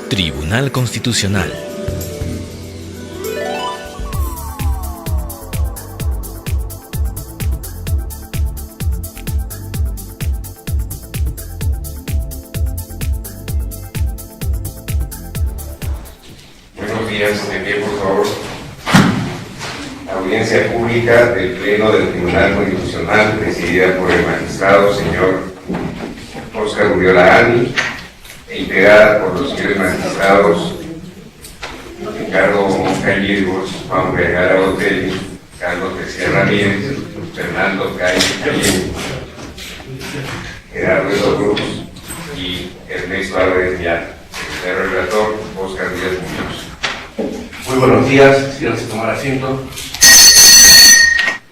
Tribunal Constitucional. Buenos días, de pie por favor. Audiencia pública del Pleno del Tribunal Constitucional, presidida por el magistrado señor Óscar Urriola Ani, e integrada por los señores magistrados Ricardo Moncayo, Juan Vergara Botelli, Carlos García Ramírez, Fernando Calle, Gerardo Edo Cruz y Ernesto Álvarez Millán. Secretario relator, Óscar Díaz Muñoz. Muy buenos días, quisiera tomar asiento.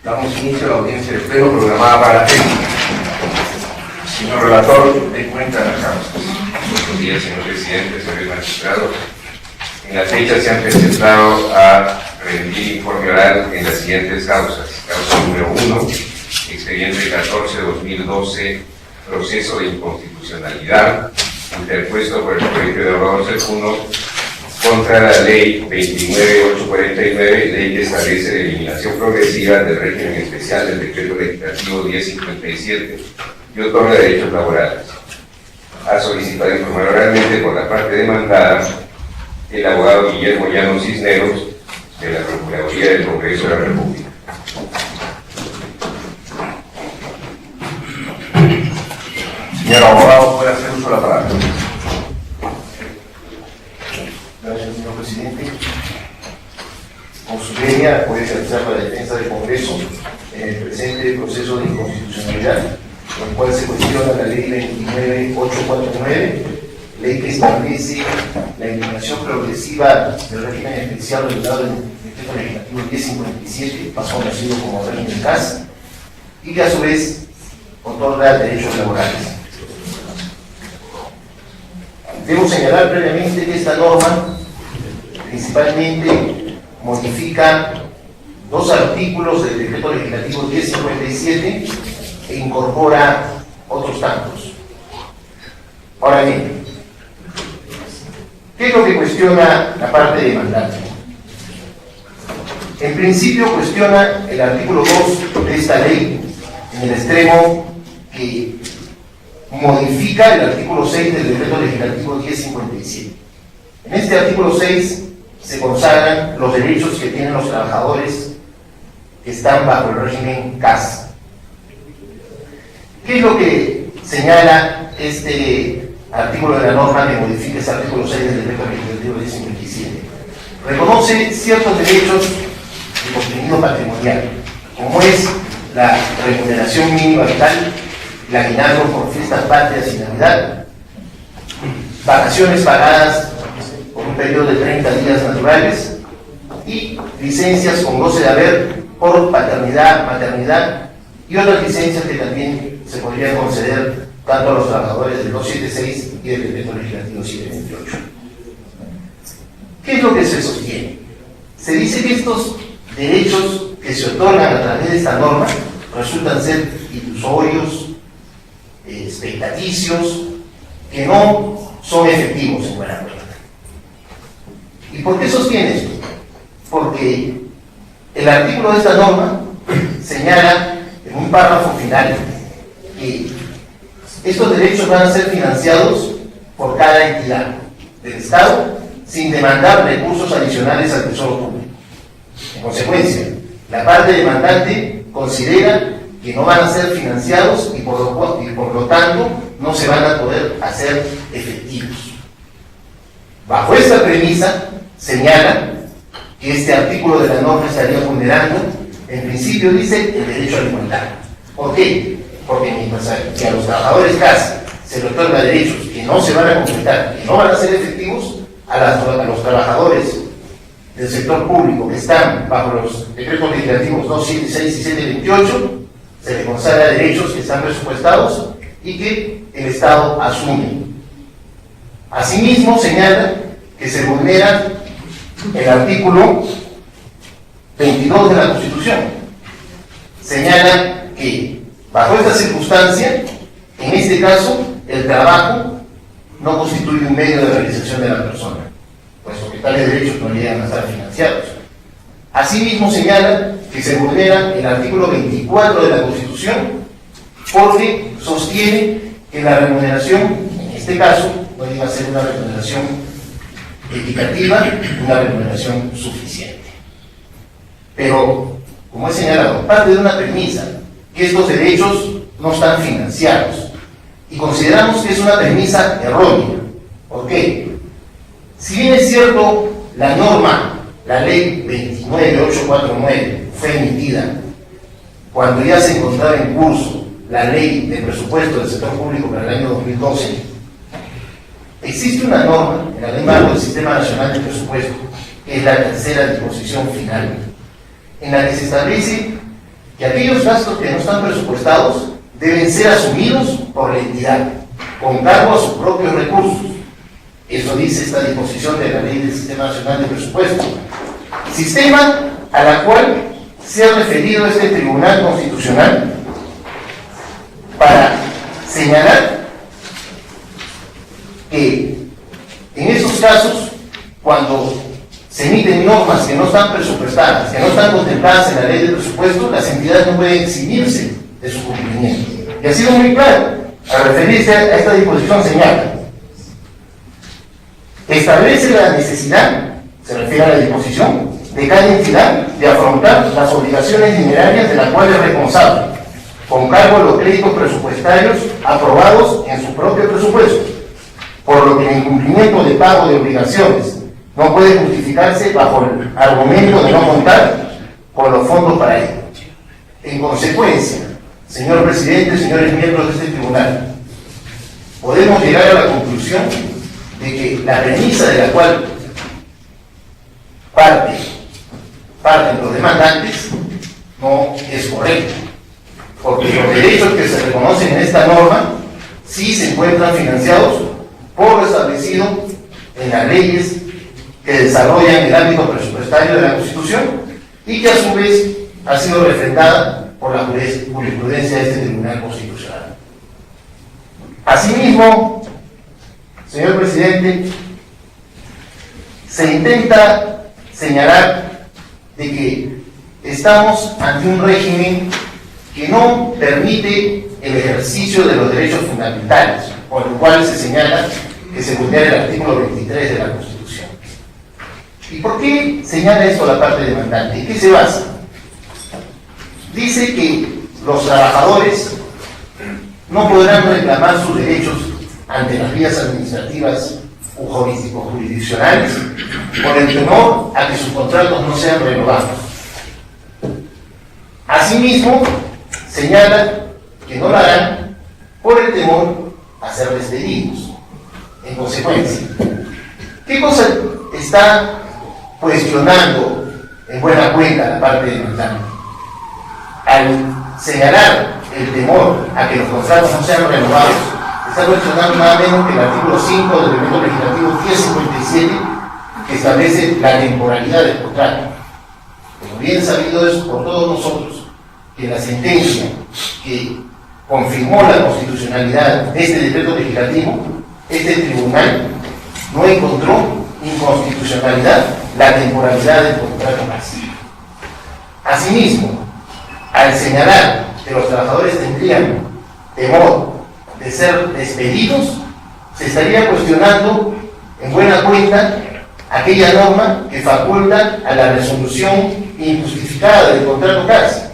Damos inicio a la audiencia de pleno programada para la fecha. Señor relator, dé cuenta de las causas. Buenos días, señor presidente, señores magistrados. En la fecha se han presentado a rendir informe oral en las siguientes causas. Causa número 1, expediente 14-2012, proceso de inconstitucionalidad, interpuesto por el Colegio de Abogados del Puno contra la ley 29.849, ley que establece la eliminación progresiva del régimen especial del decreto legislativo 1057 y otorga derechos laborales. Ha solicitado informar oralmente por la parte demandada el abogado Guillermo Llano Cisneros de la Procuraduría del Congreso de la República. Señor abogado, puede hacer uso de la palabra. Gracias, señor presidente. Con su venia, puede realizar la defensa del Congreso en el presente proceso de inconstitucionalidad, con el cual se cuestiona la ley 29.849, ley que establece la eliminación progresiva del régimen especial regulado en el decreto legislativo 1057, más conocido como régimen CAS, y que a su vez otorga derechos laborales. Debo señalar previamente que esta norma principalmente modifica dos artículos del decreto legislativo 1057 e incorpora otros tantos. Ahora bien, ¿qué es lo que cuestiona la parte demandante? En principio cuestiona el artículo 2 de esta ley en el extremo que modifica el artículo 6 del decreto legislativo 1057. En este artículo 6 se consagran los derechos que tienen los trabajadores que están bajo el régimen CAS. ¿Qué es lo que señala este artículo de la norma que modifica ese artículo 6 del decreto legislativo 1057? Reconoce ciertos derechos de contenido patrimonial, como es la remuneración mínima vital, el aguinaldo por fiestas patrias y Navidad, vacaciones pagadas por un periodo de 30 días naturales y licencias con goce de haber por paternidad, maternidad y otras licencias que también se podrían conceder tanto a los trabajadores del 276 y del decreto legislativo 728. ¿Qué es lo que se sostiene? Se dice que estos derechos que se otorgan a través de esta norma resultan ser ilusorios, expectaticios, que no son efectivos en buena cuenta. ¿Y por qué sostiene esto? Porque el artículo de esta norma señala en un párrafo final que estos derechos van a ser financiados por cada entidad del Estado sin demandar recursos adicionales al Tesoro Público. En consecuencia, la parte demandante considera que no van a ser financiados y por lo tanto no se van a poder hacer efectivos. Bajo esta premisa, señala que este artículo de la norma estaría vulnerando, en principio dice, el derecho a la igualdad. ¿Por qué? Porque mientras que a los trabajadores CAS se les otorga derechos que no se van a completar, que no van a ser efectivos, a los trabajadores del sector público que están bajo los decretos legislativos 276 y 728, se les consagra derechos que están presupuestados y que el Estado asume. Asimismo, señala que se vulnera el artículo 22 de la Constitución. Señala que, bajo esta circunstancia, en este caso, el trabajo no constituye un medio de realización de la persona, puesto que tales derechos no llegan a estar financiados. Asimismo señala que se vulnera el artículo 24 de la Constitución porque sostiene que la remuneración, en este caso, no llega a ser una remuneración equitativa, una remuneración suficiente. Pero, como he señalado, parte de una premisa, que estos derechos no están financiados. Y consideramos que es una premisa errónea. ¿Por qué? Si bien es cierto, la norma, la ley 29849, fue emitida cuando ya se encontraba en curso la ley de presupuesto del sector público para el año 2012, existe una norma en la ley marco del Sistema Nacional de Presupuesto, que es la tercera disposición final, en la que se establece que aquellos gastos que no están presupuestados deben ser asumidos por la entidad, con cargo a sus propios recursos. Eso dice esta disposición de la Ley del Sistema Nacional de Presupuesto. Sistema a la cual se ha referido este Tribunal Constitucional para señalar que en esos casos, cuando se emiten normas que no están presupuestadas, que no están contempladas en la ley de presupuesto, las entidades no pueden eximirse de su cumplimiento. Y ha sido muy claro, al referirse a esta disposición señala, establece la necesidad, se refiere a la disposición, de cada entidad de afrontar las obligaciones dinerarias de la cual es responsable, con cargo a los créditos presupuestarios aprobados en su propio presupuesto, por lo que el incumplimiento de pago de obligaciones no puede justificarse bajo el argumento de no contar con los fondos para ello. En consecuencia, señor presidente, señores miembros de este tribunal, podemos llegar a la conclusión de que la premisa de la cual parten los demandantes no es correcta, porque los derechos que se reconocen en esta norma sí se encuentran financiados por lo establecido en las leyes que desarrollan el ámbito presupuestario de la Constitución y que a su vez ha sido refrendada por la jurisprudencia de este Tribunal Constitucional. Asimismo, señor presidente, se intenta señalar de que estamos ante un régimen que no permite el ejercicio de los derechos fundamentales, por lo cual se señala que se vulnera el artículo 23 de la Constitución. ¿Y por qué señala esto la parte demandante? ¿En qué se basa? Dice que los trabajadores no podrán reclamar sus derechos ante las vías administrativas o jurisdiccionales por el temor a que sus contratos no sean renovados. Asimismo, señala que no lo harán por el temor a ser despedidos. En consecuencia, ¿qué cosa está cuestionando en buena cuenta la parte demandante? Al señalar el temor a que los contratos no sean renovados, está cuestionando nada menos que el artículo 5 del decreto legislativo 1057, que establece la temporalidad del contrato. Como bien sabido es por todos nosotros que la sentencia que confirmó la constitucionalidad de este decreto legislativo, este tribunal no encontró inconstitucionalidad la temporalidad del contrato básico. Asimismo, al señalar que los trabajadores tendrían temor de ser despedidos, se estaría cuestionando en buena cuenta aquella norma que faculta a la resolución injustificada del contrato CAS,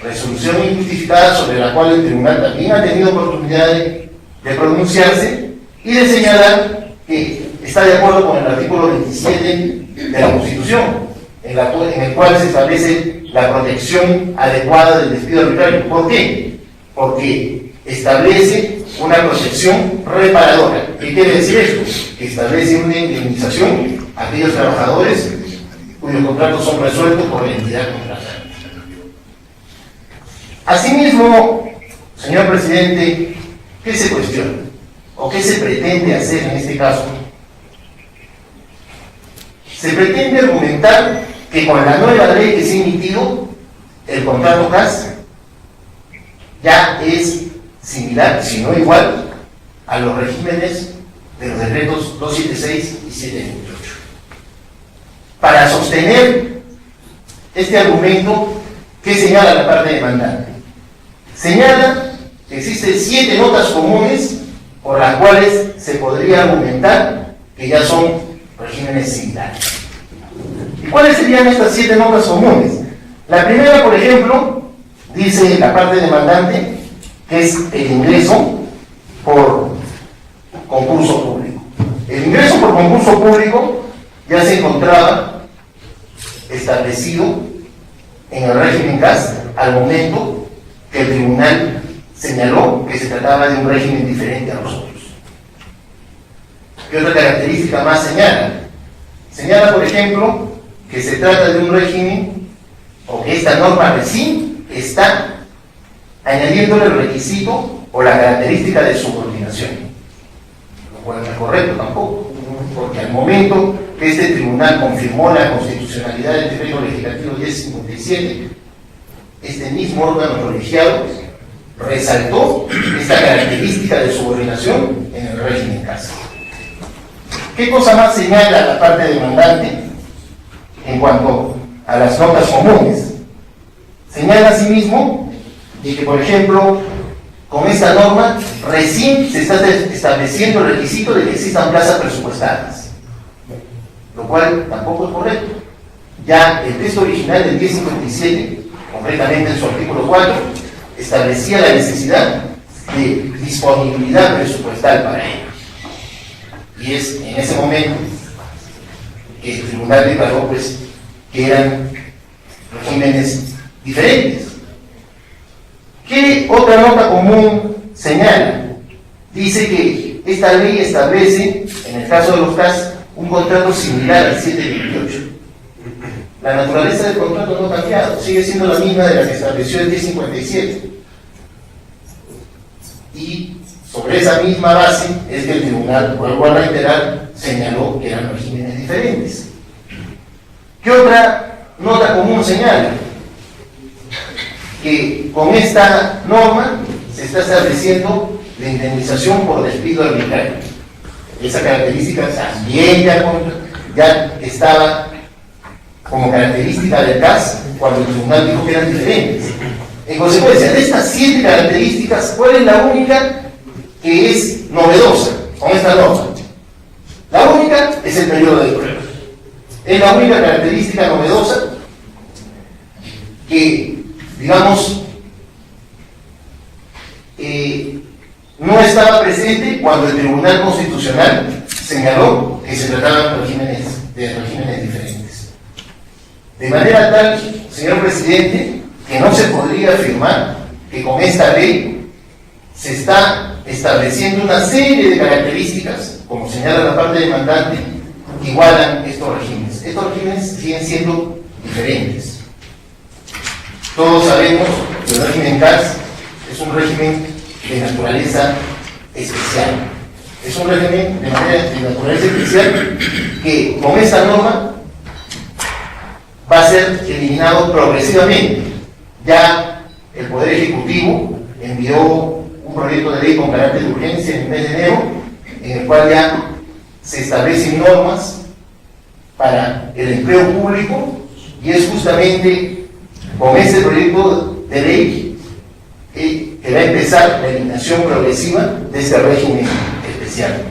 resolución injustificada sobre la cual el tribunal también ha tenido oportunidad de pronunciarse y de señalar que está de acuerdo con el artículo 27 de la Constitución, en el cual se establece la protección adecuada del despido arbitrario. ¿Por qué? Porque establece una protección reparadora. ¿Qué quiere decir esto? Que establece una indemnización a aquellos trabajadores cuyos contratos son resueltos por la entidad contratante. Asimismo, señor presidente, ¿qué se cuestiona? ¿O qué se pretende hacer en este caso? Se pretende argumentar que con la nueva ley que se ha emitido, el contrato CAS ya es similar, si no igual, a los regímenes de los decretos 276 y 728. Para sostener este argumento, ¿qué señala la parte demandante? Señala que existen 7 notas comunes por las cuales se podría argumentar que ya son regímenes similares. ¿Y cuáles serían estas 7 notas comunes? La primera, por ejemplo, dice la parte demandante que es el ingreso por concurso público. El ingreso por concurso público ya se encontraba establecido en el régimen CAS al momento que el tribunal señaló que se trataba de un régimen diferente a los otros. ¿Qué otra característica más señala? Señala, por ejemplo, que se trata de un régimen, o que esta norma recién está añadiéndole el requisito o la característica de subordinación, lo cual no es correcto tampoco, porque al momento que este tribunal confirmó la constitucionalidad del decreto legislativo 1057, este mismo órgano colegiado resaltó esta característica de subordinación en el régimen CAS. ¿Qué cosa más señala la parte demandante en cuanto a las notas comunes? Señala asimismo de que, por ejemplo, con esta norma recién se está estableciendo el requisito de que existan plazas presupuestarias, lo cual tampoco es correcto. Ya el texto original del 1057, concretamente en su artículo 4, establecía la necesidad de disponibilidad presupuestal para ello. Y es en ese momento que el tribunal declaró pues, que eran regímenes diferentes. ¿Qué otra nota común señala? Dice que esta ley establece, en el caso de los CAS, un contrato similar al 728. La naturaleza del contrato no ha cambiado, sigue siendo la misma de la que estableció el 1057. Y sobre esa misma base es que el tribunal, vuelvo a reiterar, señaló que eran regímenes diferentes. ¿Qué otra nota común señala? Que con esta norma se está estableciendo la indemnización por despido arbitrario. Esa característica también ya estaba como característica del CAS cuando el tribunal dijo que eran diferentes. En consecuencia, de estas 7 características, ¿cuál es la única que es novedosa con esta norma? La única es el periodo de prueba. Es la única característica novedosa que, digamos, no estaba presente cuando el Tribunal Constitucional señaló que se trataban de regímenes diferentes. De manera tal, señor presidente, que no se podría afirmar que con esta ley se está estableciendo una serie de características, como señala la parte demandante, que igualan estos regímenes. Estos regímenes siguen siendo diferentes. Todos sabemos que el régimen CAS es un régimen de naturaleza especial. Es un régimen de naturaleza especial que con esta norma va a ser eliminado progresivamente. Ya el Poder Ejecutivo envió un proyecto de ley con carácter de urgencia en el mes de enero, en el cual ya se establecen normas para el empleo público, y es justamente con ese proyecto de ley que va a empezar la eliminación progresiva de este régimen especial.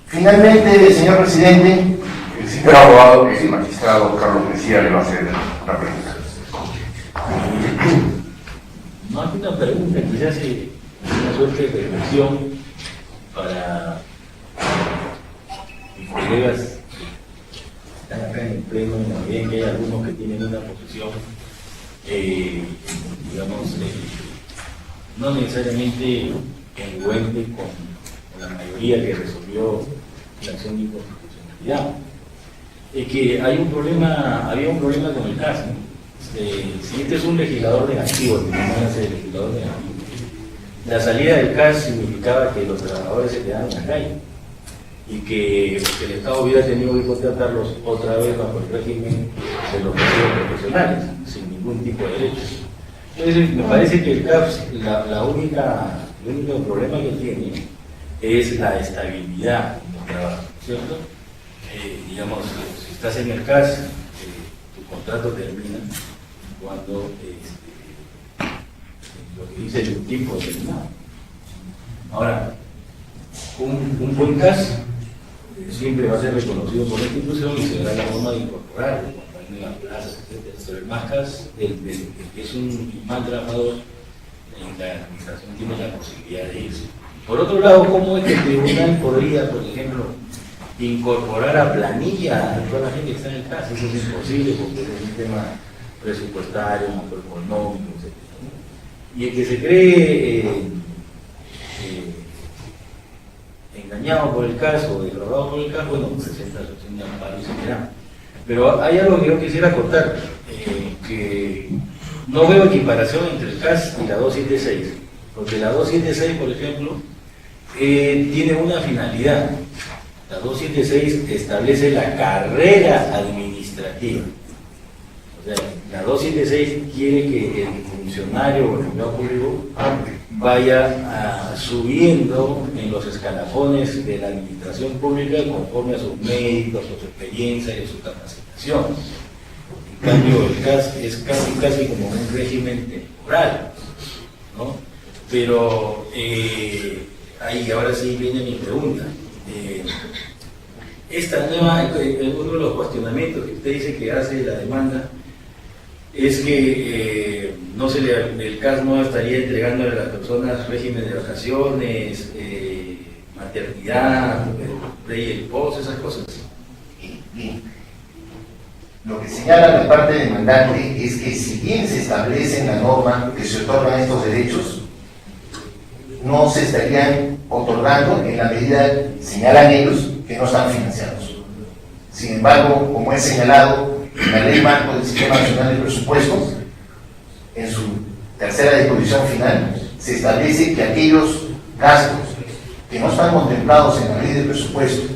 Finalmente, señor presidente, el señor abogado, el magistrado Carlos Mejía le va a hacer una pregunta. No hay una pregunta, quizás una suerte de reflexión para mis colegas que están acá en el pleno, y también que hay algunos que tienen una posición, no necesariamente congruente con la mayoría que resolvió la acción de inconstitucionalidad. Es que había un problema con el caso, ¿no? Si este es un legislador negativo, el legislador negativo, la salida del CAS significaba que los trabajadores se quedaron en la calle y que el Estado hubiera tenido que contratarlos otra vez bajo el régimen de los recursos profesionales, sin ningún tipo de derechos. Entonces, me parece que el CAPS, el único problema que tiene es la estabilidad del trabajo, ¿cierto? Digamos, si estás en el CAS, tu contrato termina cuando lo que dice el tiempo determinado. Ahora, un buen CAS siempre va a ser reconocido por la institución y se dará la forma de incorporarlo cuando hay nuevas plazas, etc. Pero el más CAS, el que es un mal trabajador en la administración, tiene la posibilidad de irse. Por otro lado, ¿cómo es que el tribunal podría, por ejemplo, incorporar a planilla a toda la gente que está en el CAS? Eso es imposible porque es un tema presupuestario, macroeconómico, etc. Y el que se cree engañado por el caso, defraudado por el caso, bueno, presenta su amparo y se queda. Pero hay algo que yo quisiera acotar, que no veo equiparación entre el CAS y la 276, porque la 276, por ejemplo, tiene una finalidad. La 276 establece la carrera administrativa. O sea, la 276 quiere que el funcionario o el empleado público vaya subiendo en los escalafones de la administración pública conforme a sus méritos, a su experiencia y a su capacitación. En cambio, el CAS es casi como un régimen temporal, ¿no? Pero ahí ahora sí viene mi pregunta. Uno de los cuestionamientos que usted dice que hace la demanda es que el CAS no estaría entregándole a las personas régimen de vacaciones, maternidad, ley del post, esas cosas. Bien. Lo que señala la parte demandante es que si bien se establece en la norma que se otorgan estos derechos, no se estarían otorgando en la medida, señalan ellos, que no están financiados. Sin embargo, como he señalado, en la Ley Marco del Sistema Nacional de Presupuestos, en su tercera disposición final, se establece que aquellos gastos que no están contemplados en la ley de presupuesto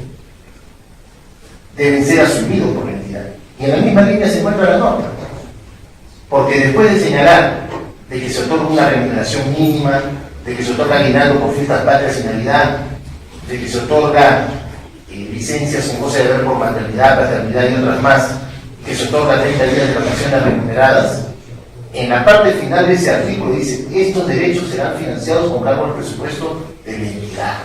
deben ser asumidos por la entidad. Y en la misma línea se encuentra la norma, porque después de señalar de que se otorga una remuneración mínima, de que se otorga aguinaldo por fiestas patrias y Navidad, de que se otorga licencias en goce de deber por maternidad, paternidad y otras más, que se otorga 30 días de vacaciones remuneradas, en la parte final de ese artículo dice: estos derechos serán financiados con cargo al presupuesto de la entidad,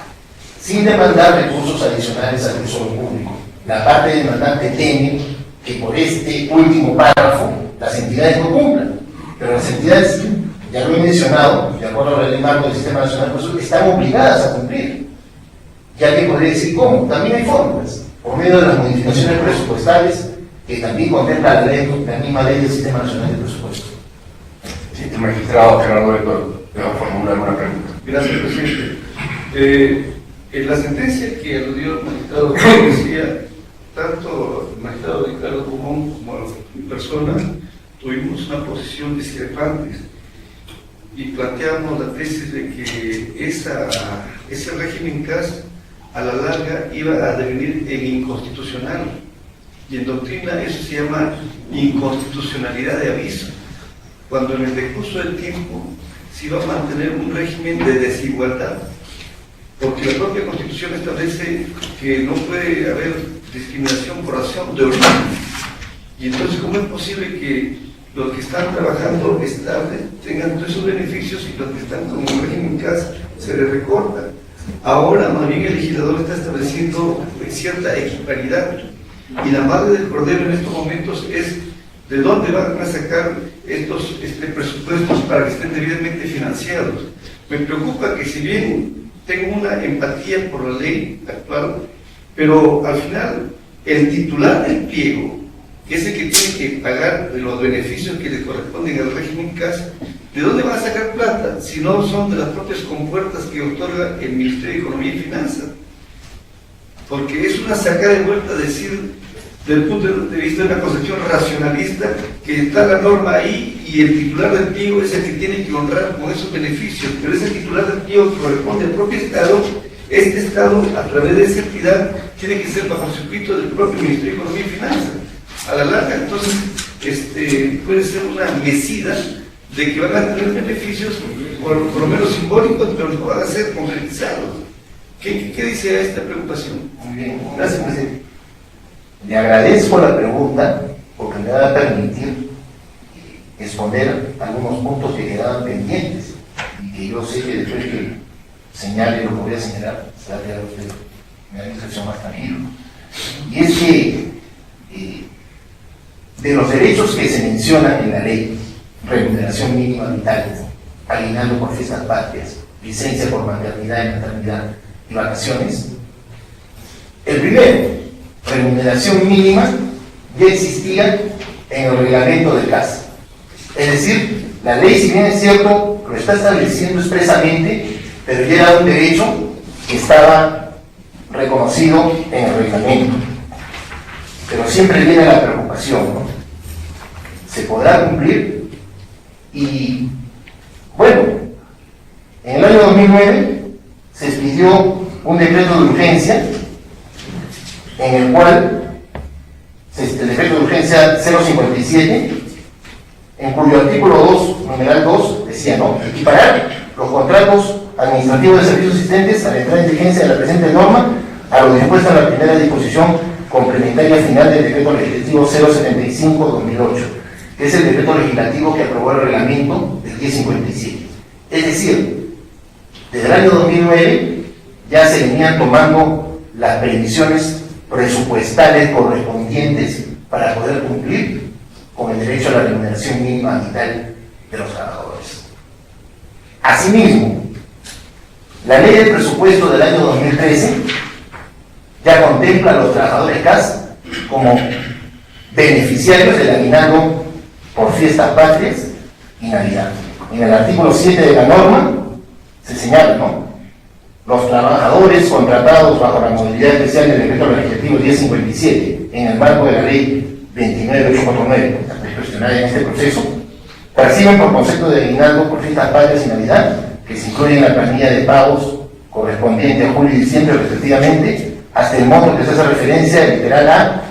sin demandar recursos adicionales al tesoro público. La parte demandante teme que por este último párrafo las entidades no cumplan, pero las entidades, ya lo he mencionado, de acuerdo a la Ley Marco del Sistema Nacional de Presupuestos, están obligadas a cumplir, ya que podría decir cómo. También hay fórmulas, por medio de las modificaciones presupuestales que también contempla la misma Ley del Sistema Nacional de Presupuestos. Sí, el magistrado Gerardo Beto le va a formular una pregunta. Gracias, presidente. En la sentencia que aludió el magistrado decía, tanto el magistrado Ricardo Pumón como mi persona tuvimos una posición discrepante y planteamos la tesis de que ese régimen CAS a la larga iba a devenir en inconstitucional, y en doctrina eso se llama inconstitucionalidad de aviso, cuando en el decurso del tiempo se iba a mantener un régimen de desigualdad, porque la propia Constitución establece que no puede haber discriminación por razón de origen. Y entonces, ¿cómo es posible que los que están trabajando estable tengan todos esos beneficios y los que están con un régimen CAS se les recorta? Ahora, más bien, el legislador está estableciendo cierta equiparidad, y la madre del cordero en estos momentos es de dónde van a sacar estos presupuestos para que estén debidamente financiados. Me preocupa que, si bien tengo una empatía por la ley actual, pero al final el titular del pliego, que es el que tiene que pagar los beneficios que le corresponden al régimen CAS, ¿de dónde van a sacar plata si no son de las propias compuertas que otorga el Ministerio de Economía y Finanzas? Porque es una sacada de vuelta decir, desde el punto de vista de una concepción racionalista, que está la norma ahí y el titular del pliego es el que tiene que honrar con esos beneficios, pero ese titular del pliego que corresponde al propio Estado, este Estado, a través de esa entidad, tiene que ser bajo el circuito del propio Ministerio de Economía y Finanzas. A la larga, entonces, puede ser una mesida de que van a tener beneficios, por lo menos simbólicos, pero no van a ser concretizados. ¿Qué dice a esta preocupación? Muy bien, gracias, presidente. Le agradezco la pregunta porque me va a permitir exponer algunos puntos que quedaban pendientes y que yo sé que después que señale lo que voy a señalar, se va a quedar usted en una discusión más tranquila. Y es que de los derechos que se mencionan en la ley, remuneración mínima vital, aguinaldo por fiestas patrias, licencia por maternidad y maternidad y vacaciones, el primero, remuneración mínima, ya existía en el reglamento de casa. Es decir, la ley, si bien es cierto, lo está estableciendo expresamente, pero ya era un derecho que estaba reconocido en el reglamento. Pero siempre viene la preocupación, ¿no? ¿Se podrá cumplir? Y bueno, en el año 2009 se expidió un decreto de urgencia en el cual el decreto de urgencia 057, en cuyo artículo 2, numeral 2, decía, ¿no?, equiparar los contratos administrativos de servicios existentes a la entrada en vigencia de la presente norma a lo dispuesto en la primera disposición complementaria final del decreto legislativo 075-2008, que es el decreto legislativo que aprobó el reglamento del 1057. Es decir, desde el año 2009 ya se venían tomando las previsiones presupuestales correspondientes para poder cumplir con el derecho a la remuneración mínima vital de los trabajadores. Asimismo, la ley del presupuesto del año 2013 ya contempla a los trabajadores CAS como beneficiarios del aguinaldo por fiestas patrias y Navidad. En el artículo 7 de la norma se señala, ¿no?, los trabajadores contratados bajo la modalidad especial del decreto legislativo 1057 en el marco de la ley 29849, cuestionada en este proceso, perciben por concepto de aguinaldo por fiestas patrias y Navidad, que se incluye en la planilla de pagos correspondiente a julio y diciembre respectivamente, hasta el monto que se hace referencia al literal A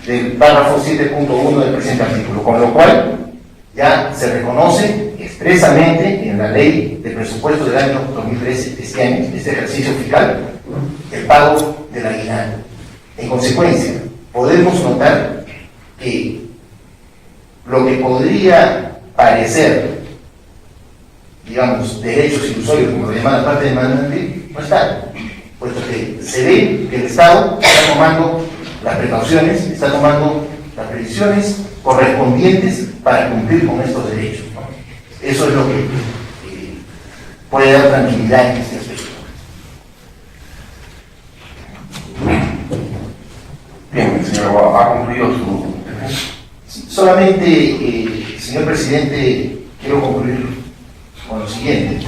del párrafo 7.1 del presente artículo, con lo cual ya se reconoce expresamente en la ley de presupuesto del año 2013, este año, este ejercicio fiscal, el pago del aguinaldo. En consecuencia, podemos notar que lo que podría parecer, digamos, derechos ilusorios, como lo llama la parte demandante, no está, puesto que se ve que el Estado está tomando las precauciones, está tomando las previsiones correspondientes para cumplir con estos derechos, ¿no? Eso es lo que puede dar tranquilidad en este aspecto. Bien, señor, ¿ha concluido su...? Solamente, señor presidente, quiero concluir con lo siguiente.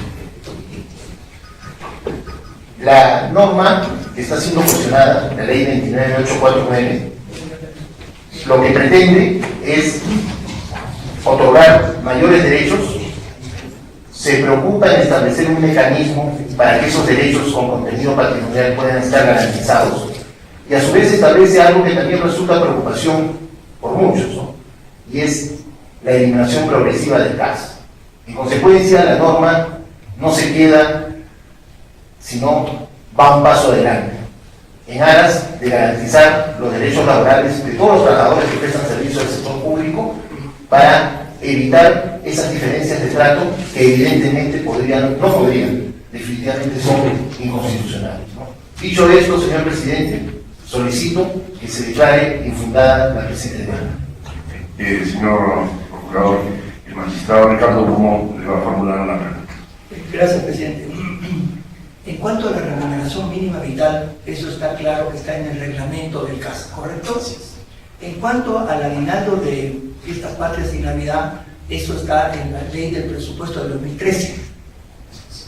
La norma que está siendo cuestionada, la ley 29849, lo que pretende es otorgar mayores derechos, se preocupa en establecer un mecanismo para que esos derechos con contenido patrimonial puedan estar garantizados, y a su vez establece algo que también resulta preocupación por muchos, ¿no?, y es la eliminación progresiva del CAS. En consecuencia, la norma no se queda, sino va un paso adelante, en aras de garantizar los derechos laborales de todos los trabajadores que prestan servicio al sector público, para evitar esas diferencias de trato que evidentemente definitivamente son inconstitucionales, ¿no? Dicho esto, señor presidente, solicito que se declare infundada la presente demanda. Señor procurador, el magistrado Ricardo Brumo le va a formular una pregunta. Gracias, presidente. En cuanto a la remuneración mínima vital, eso está claro que está en el reglamento del CAS, ¿correcto? En cuanto al aguinaldo de fiestas patrias y Navidad, eso está en la ley del presupuesto del 2013,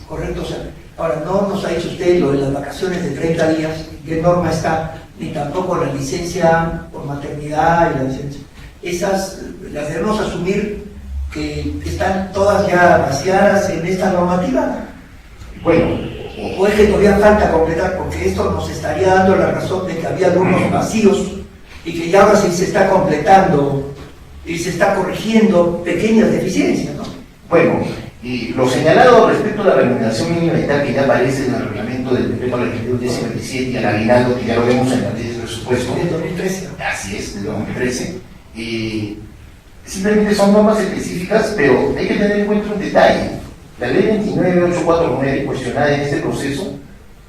¿correcto? O sea, ahora, no nos ha dicho usted lo de las vacaciones de 30 días, qué norma está, ni tampoco la licencia por maternidad y la licencia. Esas las debemos asumir que están todas ya vaciadas en esta normativa. Bueno, O es que todavía falta completar, porque esto nos estaría dando la razón de que había algunos vacíos y que ya ahora sí se está completando y se está corrigiendo pequeñas deficiencias, ¿no? Bueno, y lo señalado respecto a la remuneración mínima vital que ya aparece en el reglamento del decreto legislativo 1027 y al aguinaldo que ya lo vemos en la ley de presupuesto. En 2013. Así es, de 2013. Simplemente son normas específicas, pero hay que tener en cuenta un detalle. La ley 29849, cuestionada en este proceso,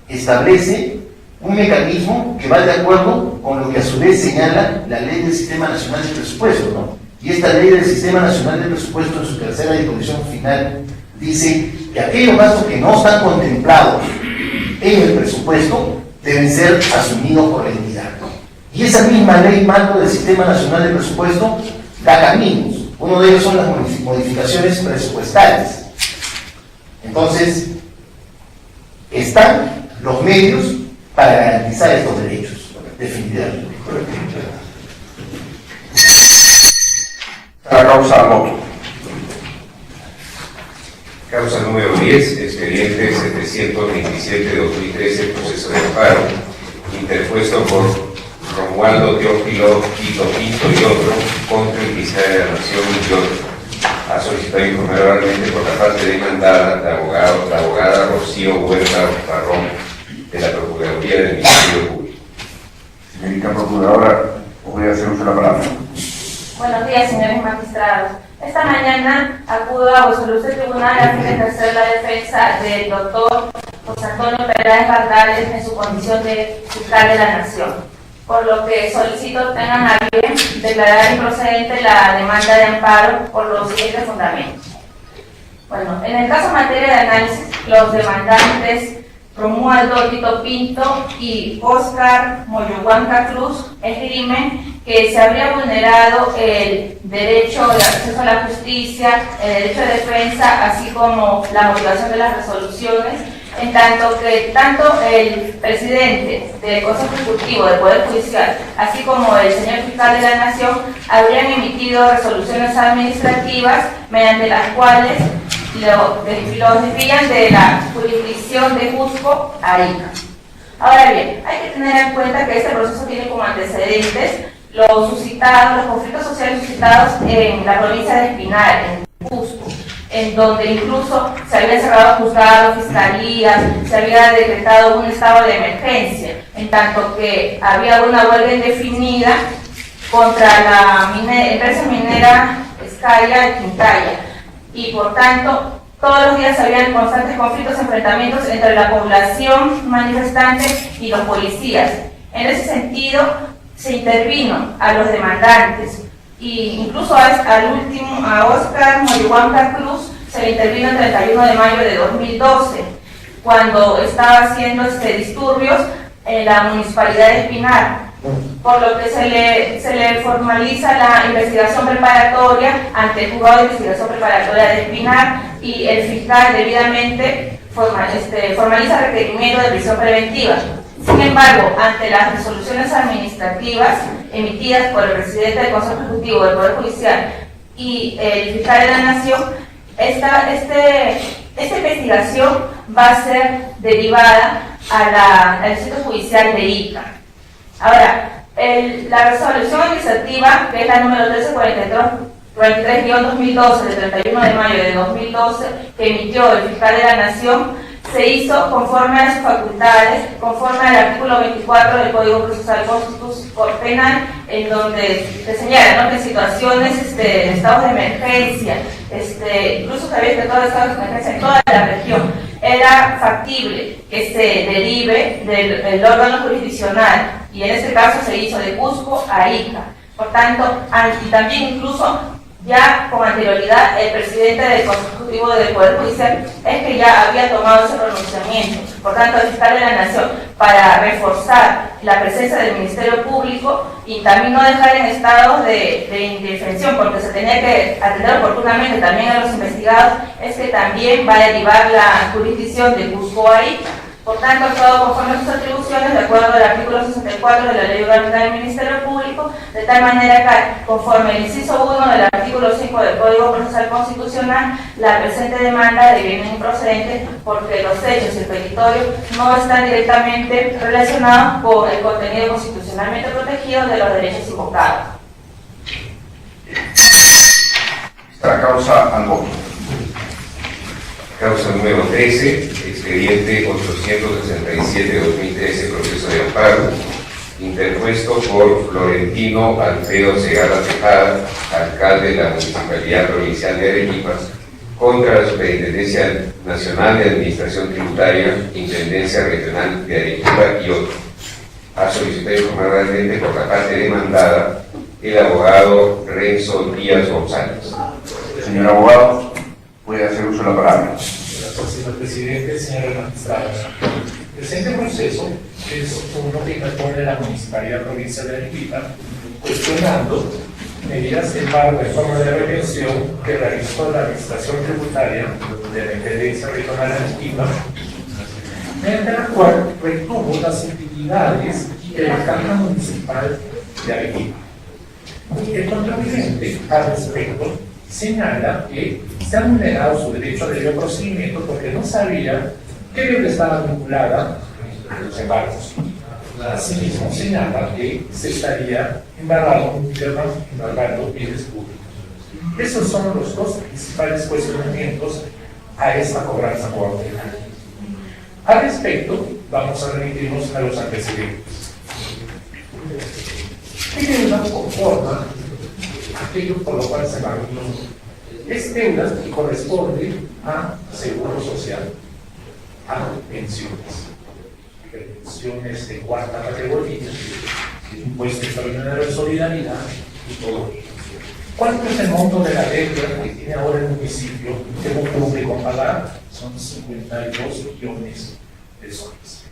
establece un mecanismo que va de acuerdo con lo que a su vez señala la ley del Sistema Nacional de Presupuesto, ¿no? Y esta ley del Sistema Nacional de Presupuesto, en su tercera disposición final, dice que aquellos gastos que no están contemplados en el presupuesto deben ser asumidos por la entidad, ¿no? Y esa misma ley marco del Sistema Nacional de Presupuesto da caminos. Uno de ellos son las modificaciones presupuestales. Entonces, están los medios para garantizar estos derechos, definitivamente. La causa voto. Causa número 10, expediente 727-2013, proceso de amparo, interpuesto por Romualdo Teófilo Quito Pinto y otro, contra el Fiscal de la Nación y otro. Ha solicitado informar oralmente por la parte demandada, la abogada Rocío Huerta Barrón, de la Procuraduría del Ministerio Público. Señorita Procuradora, voy a hacer uso de la palabra. Buenos días, señores magistrados. Esta mañana acudo a vuestro ilustre tribunal a fin de ejercer la defensa del doctor José Antonio Peláez Bardales en su condición de fiscal de la Nación, por lo que solicito tengan a bien declarar improcedente la demanda de amparo por los siguientes fundamentos. Bueno, en el caso materia de análisis, los demandantes Romualdo Tito Pinto y Óscar Moyohuanca Cruz esgrimen que se habría vulnerado el derecho de acceso a la justicia, el derecho de defensa, así como la motivación de las resoluciones, en tanto que tanto el presidente del Consejo Ejecutivo del Poder Judicial, así como el señor fiscal de la Nación, habrían emitido resoluciones administrativas mediante las cuales los desvían de la jurisdicción de Cusco a Ica. Ahora bien, hay que tener en cuenta que este proceso tiene como antecedentes los conflictos sociales suscitados en la provincia de Espinar, en Cusco, en donde incluso se había cerrado juzgados, fiscalías, se había decretado un estado de emergencia, en tanto que había una huelga indefinida contra la empresa minera Escaya Quintaya, y por tanto todos los días habían constantes conflictos, enfrentamientos entre la población manifestante y los policías. En ese sentido, se intervino a los demandantes, e incluso al último, a Óscar Moyohuanca Cruz, se le intervino el 31 de mayo de 2012, cuando estaba haciendo disturbios en la municipalidad de Espinar, por lo que se le formaliza la investigación preparatoria ante el juzgado de investigación preparatoria de Espinar, y el fiscal debidamente formaliza requerimiento de prisión preventiva. Sin embargo, ante las resoluciones administrativas emitidas por el presidente del Consejo Ejecutivo del Poder Judicial y el fiscal de la Nación, esta investigación va a ser derivada al Distrito Judicial de Ica. Ahora, la resolución administrativa, que es la número 1343-2012, del 31 de mayo de 2012, que emitió el fiscal de la Nación, se hizo conforme a sus facultades, conforme al artículo 24 del Código Procesal Penal, en donde se señala, ¿no?, que en situaciones de estados de emergencia, incluso se había decretado estados de emergencia en toda la región, era factible que se derive del órgano jurisdiccional, y en este caso se hizo de Cusco a Ica. Por tanto, y también incluso ya con anterioridad el presidente del Consejo Ejecutivo del Poder Judicial es que ya había tomado ese pronunciamiento. Por tanto, el fiscal de la Nación, para reforzar la presencia del Ministerio Público y también no dejar en estado de indefensión, porque se tenía que atender oportunamente también a los investigados, es que también va a derivar la jurisdicción de Cusco a Ica. Por tanto, todo conforme a sus atribuciones, de acuerdo al artículo 64 de la Ley Orgánica del Ministerio Público, de tal manera que, conforme al inciso 1 del artículo 5 del Código Procesal Constitucional, la presente demanda deviene improcedente porque los hechos y el petitorio no están directamente relacionados con el contenido constitucionalmente protegido de los derechos invocados. La causa al voto. Causa número 13, expediente 867-2013, proceso de amparo, interpuesto por Florentino Alfredo Segarra Tejada, alcalde de la Municipalidad Provincial de Arequipa, contra la Superintendencia Nacional de Administración Tributaria, Intendencia Regional de Arequipa y otros. Ha solicitado informar realmente por la parte demandada el abogado Renzo Díaz González. Señor abogado, puede hacer uso de la palabra. Gracias, señor presidente, señores magistrados. El presente proceso es uno que interpone la Municipalidad Provincial de Arequipa, cuestionando medidas de paro de forma de retención que realizó la Administración Tributaria de la Intendencia Regional de Arequipa, mediante la cual retuvo las utilidades de la Caja Municipal de Arequipa. El contribuyente, al respecto, señala que se ha vulnerado su derecho de libre procedimiento porque no sabía que deuda estaba vinculada a los embargos. Asimismo, señala que se estaría embargando bienes públicos. Esos son los dos principales cuestionamientos a esta cobranza coactiva. Al respecto, vamos a remitirnos a los antecedentes. ¿Qué deuda conforma aquello por lo cual se embargó? Es deuda que corresponde a seguro social, a pensiones de cuarta categoría, impuesto extraordinario de solidaridad y todo. ¿Cuánto es el monto de la deuda que tiene ahora el municipio que no público pagar? Son 52 millones de soles.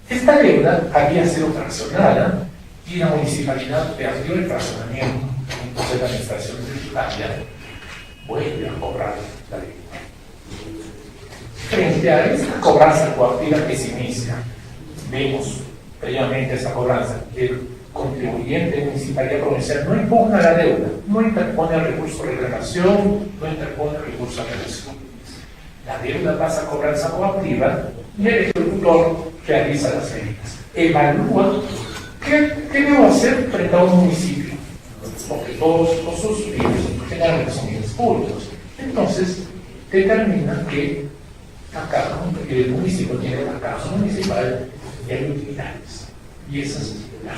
Esta deuda había sido fraccionada y la municipalidad perdió el fraccionamiento. Entonces la administración tributaria vuelve a cobrar la deuda. Frente a esta cobranza coactiva que se inicia, vemos previamente esta cobranza que el contribuyente de municipalidad provincial no impugna la deuda, no interpone el recurso de reclamación, no interpone el recurso de apelación. La deuda pasa a cobranza coactiva y el ejecutor realiza las medidas. Evalúa qué debo hacer frente a un municipio, porque todos sus bienes generalmente son bienes públicos. Entonces, determina que acá, el municipio tiene la caja municipal y hay utilidades. Y esa es la.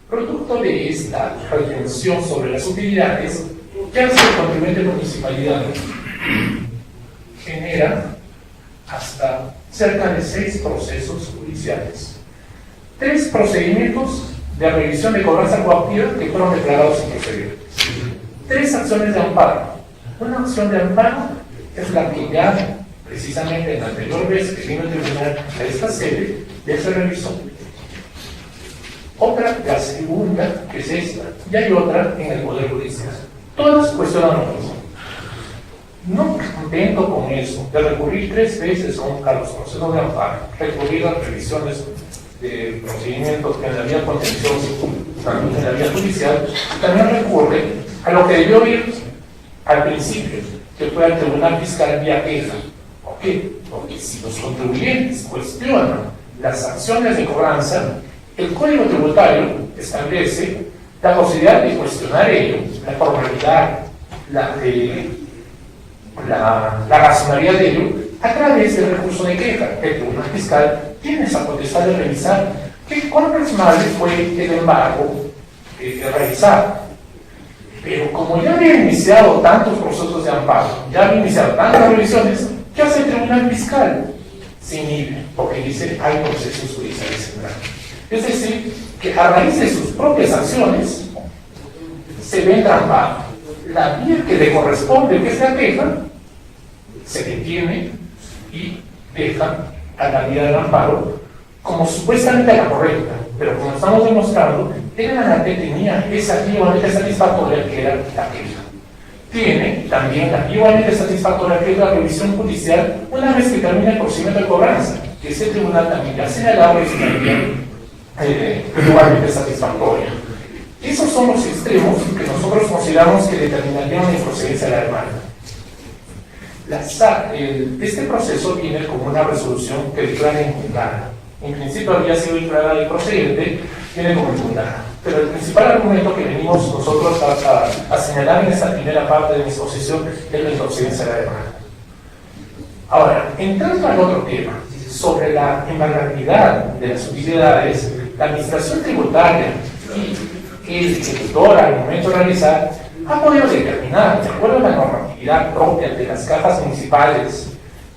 Producto de esta retención sobre las utilidades, ¿qué hace el contribuyente de municipalidad? Genera hasta cerca de 6 procesos judiciales. 3 procedimientos de revisión de cobranza coactiva que fueron declarados improcedentes. 3 acciones de amparo. Una acción de amparo es la que ya, precisamente en la anterior vez que vino el tribunal a esta sede, ya se revisó. Otra, la segunda, que es esta, y hay otra en el Poder Judicial. Todas cuestionan lo mismo. No contento con eso, de recurrir 3 veces a los procesos de amparo, recurrir a revisiones de procedimientos en la vía contenciosa, también en la vía judicial, también recurre a lo que debió ir al principio, que fue al Tribunal Fiscal vía queja. ¿Por qué? Porque si los contribuyentes cuestionan las sanciones de cobranza, el Código Tributario establece la posibilidad de cuestionar ello, la formalidad, la razonabilidad de ello, a través del recurso de queja. El Tribunal Fiscal tiene esa potestad de revisar cuán razonable fue el embargo realizado. Pero como ya había iniciado tantos procesos de amparo, ya había iniciado tantas revisiones, ¿qué hace el Tribunal Fiscal? Se inhibe, porque dice hay procesos judiciales en grado. Es decir, que a raíz de sus propias acciones se ve entrampado. La vía que le corresponde, que es la queja, se detiene y deja a la vía del amparo como supuestamente la correcta, pero como estamos demostrando, la que tenía esa vía igualmente satisfactoria que era la queja. Tiene también la vía igualmente satisfactoria que es la revisión judicial una vez que termina el procedimiento de cobranza, que ese tribunal también ya señalado es una vía igualmente satisfactoria. Esos son los extremos que nosotros consideramos que determinarían la improcedencia de la demanda. Este proceso viene como una resolución que declara infundada. En principio había sido declarada improcedente, viene como infundada. Pero el principal argumento que venimos nosotros a señalar en esta primera parte de mi exposición es la improcedencia de la demanda. Ahora, entrando al otro tema, sobre la embargabilidad de las utilidades, la administración tributaria y el ejecutor al momento de realizar ha podido determinar, de acuerdo a la normatividad propia de las cajas municipales,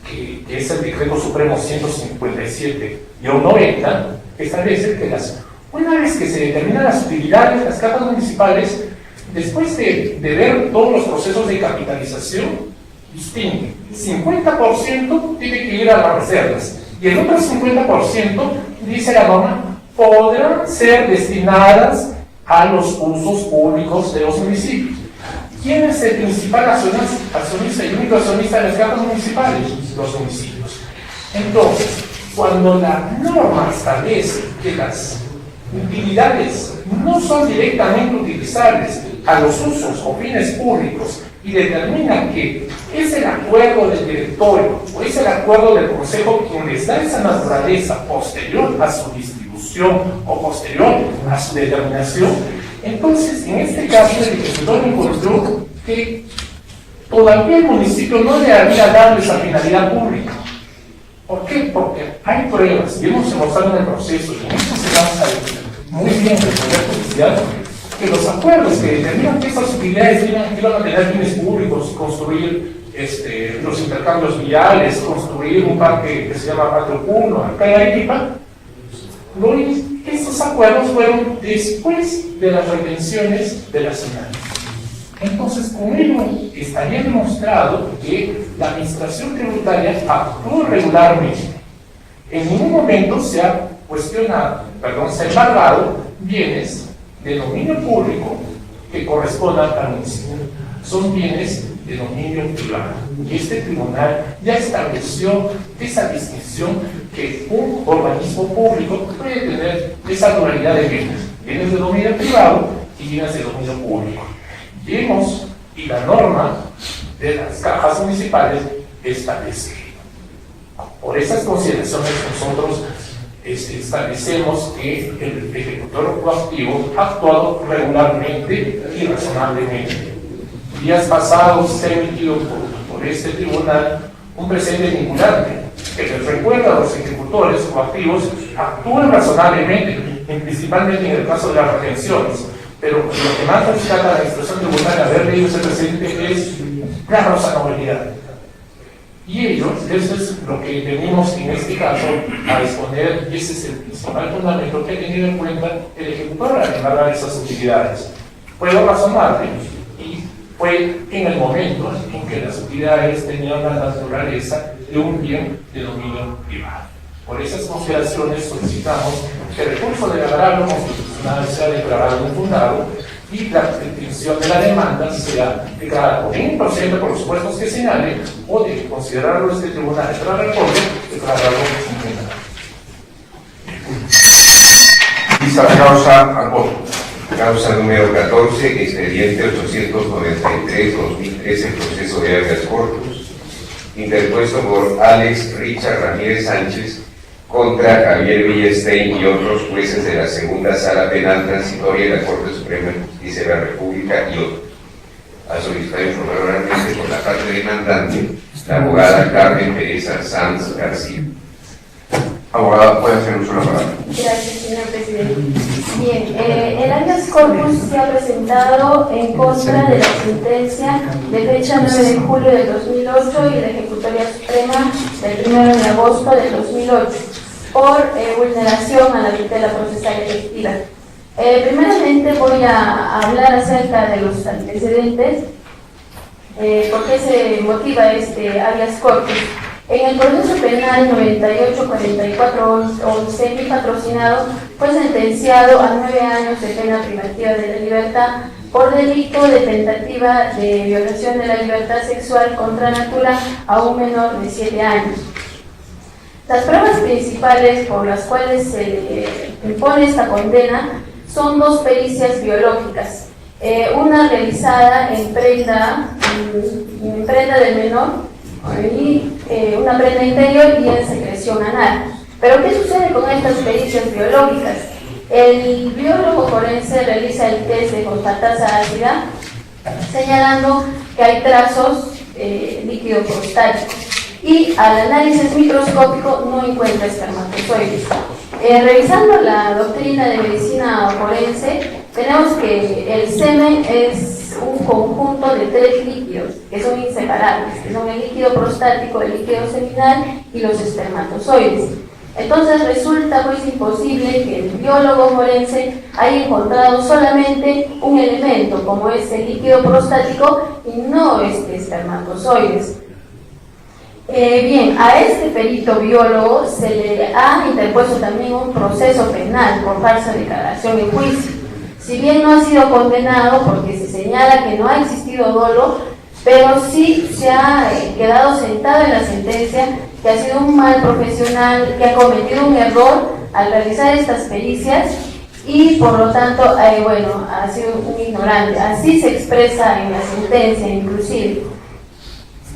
que es el Decreto Supremo 157-90, que establece que una vez que se determinan las utilidades de las cajas municipales, después de ver todos los procesos de capitalización, distingue 50% tiene que ir a las reservas y el otro 50%, dice la norma, podrán ser destinadas a los usos públicos de los municipios. ¿Quién es el principal accionista y único accionista de las cajas municipales? Los municipios. Entonces, cuando la norma establece que las utilidades no son directamente utilizables a los usos o fines públicos y determina que es el acuerdo del directorio o es el acuerdo del consejo quien les da esa naturaleza posterior a su distribución o posterior a su determinación, entonces en este caso el ejecutor encontró que todavía el municipio no le había dado esa finalidad pública. ¿Por qué? Porque hay pruebas, y hemos demostrado en el proceso, y en esto se basa muy bien el poder judicial, que los acuerdos que determinan que esas utilidades iban a tener fines públicos, construir los intercambios viales, construir un parque que se llama Patio Puno, acá en Arequipa, estos acuerdos fueron después de las retenciones de la SUNAT. Entonces, con ello estaría demostrado que la administración tributaria actuó regularmente. En ningún momento se ha cuestionado, se ha embargado bienes de dominio público que correspondan al municipio. Son bienes de dominio privado. Y este tribunal ya estableció esa distinción que un organismo público puede tener esa pluralidad de bienes de dominio privado y bienes de dominio público. Y la norma de las cajas municipales establece. Por esas consideraciones nosotros establecemos que el ejecutor coactivo ha actuado regularmente y razonablemente. Días pasados se ha emitido por este tribunal un precedente vinculante que les recuerda a los ejecutores coactivos actúan razonablemente, principalmente en el caso de las retenciones. Pero lo que más rescata la administración tributaria haber leído ese precedente es la razonabilidad. Y ellos, eso es lo que venimos en este caso a exponer, y ese es el principal fundamento que ha tenido en cuenta el ejecutor al embargar esas utilidades. Fue lo razonable y fue en el momento en que las utilidades tenían la naturaleza de un bien de dominio privado. Por esas consideraciones solicitamos que el recurso del agravio constitucional sea declarado infundado y la extinción de la demanda sea declarada por improcedente por los supuestos que señale o de considerarlo este tribunal extra reforma declararlo infundado. Vista causa al voto. Causa número 14, expediente 893-2013, proceso de habeas corpus, interpuesto por Alex Richard Ramírez Sánchez contra Javier Villestein y otros jueces de la Segunda Sala Penal Transitoria de la Corte Suprema de Justicia de la República y otros. A solicitar informar oralmente por la parte demandante, la abogada Carmen Teresa Sanz García. Abogada, puede hacer uso de la palabra. Gracias, señor presidente. Bien, el habeas corpus se ha presentado en contra de la sentencia de fecha 9 de julio del 2008 y de la Ejecutoria Suprema del 1 de agosto del 2008 por vulneración a la tutela procesal efectiva. Primeramente voy a hablar acerca de los antecedentes, por qué se motiva este habeas corpus. En el proceso penal 98-44-11, mi patrocinado fue sentenciado a 9 años de pena privativa de la libertad por delito de tentativa de violación de la libertad sexual contra natura a un menor de 7 años. Las pruebas principales por las cuales se le impone esta condena son 2 pericias biológicas, una realizada en prenda del menor y una prenda interior y en secreción anal. Pero ¿qué sucede con estas pericias biológicas? el biólogo forense realiza el test de fosfatasa ácida, señalando que hay trazos líquido prostático, y al análisis microscópico no encuentra espermatozoides. Revisando la doctrina de medicina forense, tenemos que el semen es un conjunto de 3 líquidos que son inseparables, que son el líquido prostático, el líquido seminal y los espermatozoides. Entonces resulta pues imposible que el biólogo forense haya encontrado solamente un elemento como es el líquido prostático y no espermatozoides. Bien, a este perito biólogo se le ha interpuesto también un proceso penal por falsa declaración en juicio. Si bien no ha sido condenado porque se señala que no ha existido dolo, pero sí se ha quedado sentado en la sentencia que ha sido un mal profesional, que ha cometido un error al realizar estas pericias y por lo tanto, ha sido un ignorante. Así se expresa en la sentencia inclusive.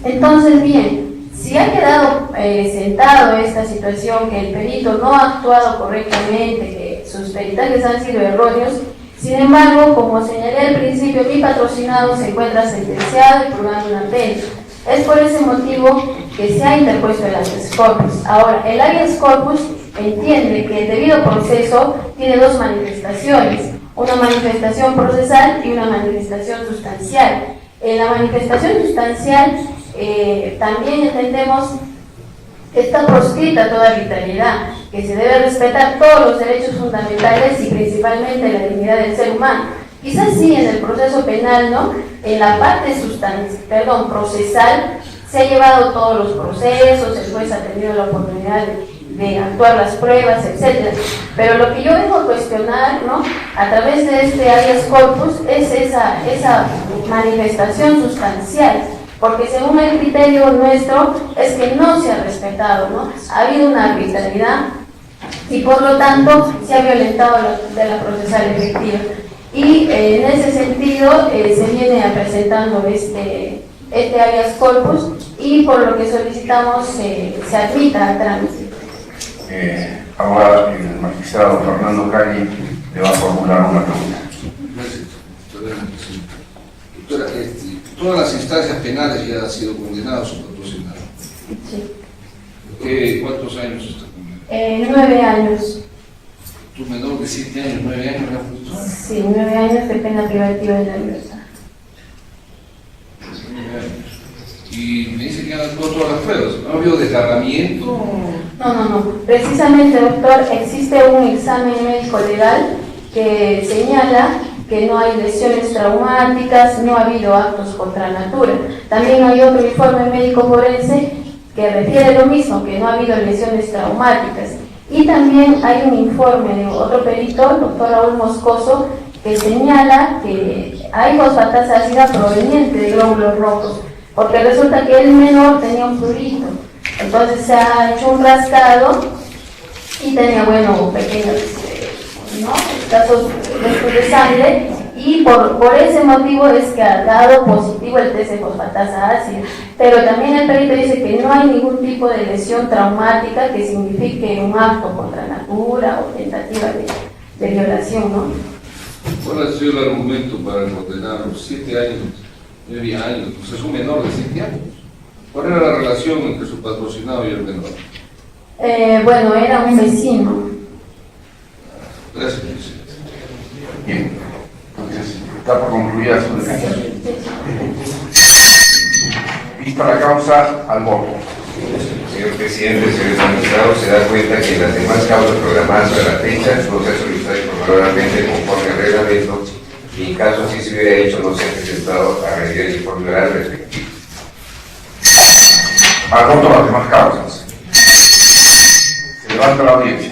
Entonces, bien, si ha quedado sentado esta situación, que el perito no ha actuado correctamente, que sus peritajes han sido erróneos, sin embargo, como señalé al principio, mi patrocinado se encuentra sentenciado y purgando una pena. Es por ese motivo que se ha interpuesto el habeas corpus. Ahora, el habeas corpus entiende que el debido proceso tiene 2 manifestaciones, una manifestación procesal y una manifestación sustancial. En la manifestación sustancial también entendemos que está proscrita toda arbitrariedad, que se debe respetar todos los derechos fundamentales y principalmente la dignidad del ser humano. Quizás sí en el proceso penal, ¿no? En la parte procesal se ha llevado todos los procesos, el juez ha tenido la oportunidad de actuar las pruebas, etc. Pero lo que yo vengo a cuestionar, ¿no?, a través de este habeas corpus es esa manifestación sustancial, porque según el criterio nuestro es que no se ha respetado, ¿no? Ha habido una arbitrariedad y por lo tanto se ha violentado la procesal efectiva. Y en ese sentido se viene presentando este habeas corpus y por lo que solicitamos se admita a trámite. Ahora el magistrado Fernando Calle le va a formular una pregunta. Gracias, doctora. Todas las instancias penales ya han sido condenadas o patrocinadas. Sí. ¿Cuántos años está condenado? 9 años. ¿Tu menor de 7 años, 9 años la patrocinaron? Sí, 9 años de pena privativa de la libertad. 9 años. Y me dice que han actuado todas las pruebas. ¿No ha habido desgarramiento? No. Precisamente, doctor, existe un examen médico legal que señala que no hay lesiones traumáticas, no ha habido actos contra natura. También hay otro informe médico forense que refiere lo mismo, que no ha habido lesiones traumáticas. Y también hay un informe de otro perito, el doctor Raúl Moscoso, que señala que hay fosfatasa ácida proveniente de glóbulos rojos, porque resulta que el menor tenía un prurito. Entonces se ha hecho un rascado y tenía, pequeños casos de sangre, y por ese motivo es que ha dado positivo el test de fosfatasa ácida. Pero también el perito dice que no hay ningún tipo de lesión traumática que signifique un acto contra natura o tentativa de violación, ¿no? ¿Cuál ha sido el argumento para condenar los 7 años, 9 años? Pues es un menor de 7 años. ¿Cuál era la relación entre su patrocinado y el menor? Era un vecino. Gracias, presidente. Bien, entonces está por concluida su defensa. Vista la causa, al voto. Señor presidente, señores magistrados, se da cuenta que en las demás causas programadas para la fecha, el proceso solicitado informalmente conforme al reglamento, y en caso así se hubiera hecho, no se ha presentado a rendir el informe oral respectivo. Al voto las demás causas. Se levanta la audiencia.